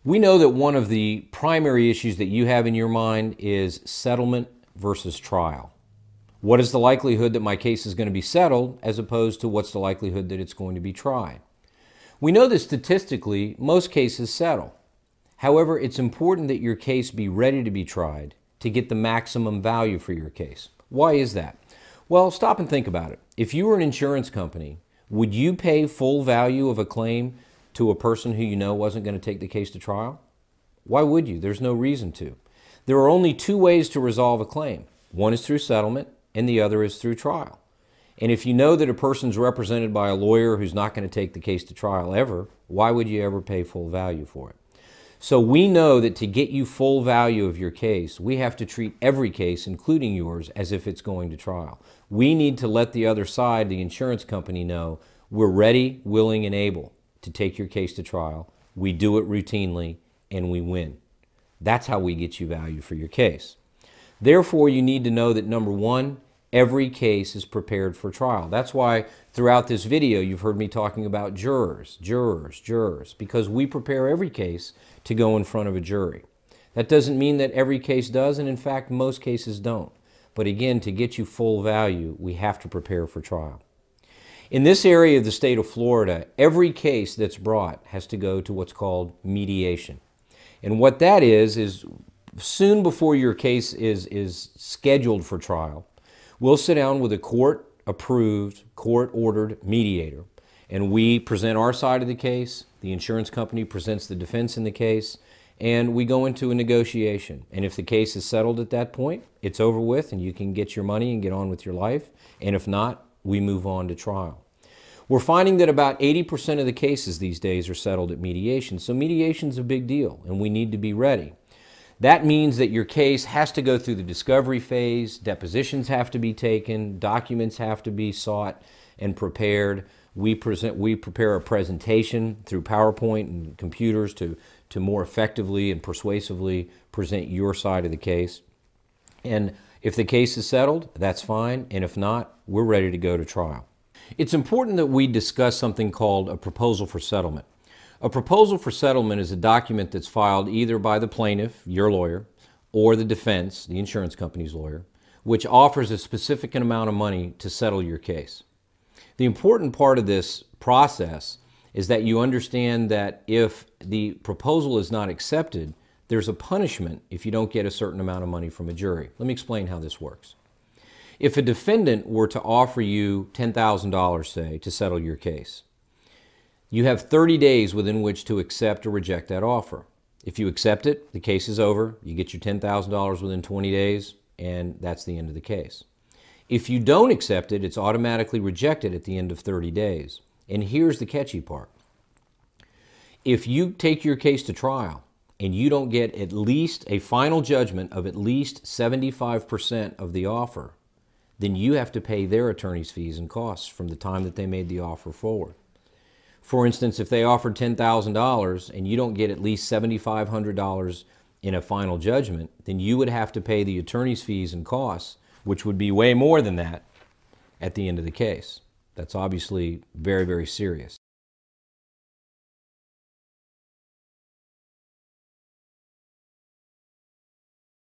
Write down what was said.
We know that one of the primary issues that you have in your mind is settlement versus trial. What is the likelihood that my case is going to be settled as opposed to what's the likelihood that it's going to be tried? We know that statistically, most cases settle. However, it's important that your case be ready to be tried to get the maximum value for your case. Why is that? Well, stop and think about it. If you were an insurance company, would you pay full value of a claim to a person who you know wasn't going to take the case to trial? Why would you? There's no reason to. There are only two ways to resolve a claim. One is through settlement, and the other is through trial. And if you know that a person's represented by a lawyer who's not going to take the case to trial ever, why would you ever pay full value for it? So we know that to get you full value of your case, we have to treat every case, including yours, as if it's going to trial. We need to let the other side, the insurance company, know we're ready, willing, and able to take your case to trial. We do it routinely, and we win. That's how we get you value for your case. Therefore, you need to know that, number one, every case is prepared for trial. That's why throughout this video you've heard me talking about jurors, because we prepare every case to go in front of a jury. That doesn't mean that every case does, and in fact, most cases don't. But again, to get you full value, we have to prepare for trial. In this area of the state of Florida, every case that's brought has to go to what's called mediation. And what that is soon before your case is scheduled for trial, we'll sit down with a court-approved, court-ordered mediator, and we present our side of the case, the insurance company presents the defense in the case, and we go into a negotiation. And if the case is settled at that point, it's over with and you can get your money and get on with your life. And if not, we move on to trial. We're finding that about 80% of the cases these days are settled at mediation. So mediation's a big deal and we need to be ready. That means that your case has to go through the discovery phase, depositions have to be taken, documents have to be sought and prepared. We prepare a presentation through PowerPoint and computers to more effectively and persuasively present your side of the case. And if the case is settled, that's fine. And if not, we're ready to go to trial. It's important that we discuss something called a proposal for settlement. A proposal for settlement is a document that's filed either by the plaintiff, your lawyer, or the defense, the insurance company's lawyer, which offers a specific amount of money to settle your case. The important part of this process is that you understand that if the proposal is not accepted, there's a punishment if you don't get a certain amount of money from a jury. Let me explain how this works. If a defendant were to offer you $10,000, say, to settle your case, you have 30 days within which to accept or reject that offer. If you accept it, the case is over. You get your $10,000 within 20 days, and that's the end of the case. If you don't accept it, it's automatically rejected at the end of 30 days. And here's the catchy part. If you take your case to trial and you don't get at least a final judgment of at least 75% of the offer, then you have to pay their attorney's fees and costs from the time that they made the offer forward. For instance, if they offered $10,000 and you don't get at least $7,500 in a final judgment, then you would have to pay the attorney's fees and costs, which would be way more than that at the end of the case. That's obviously very, very serious.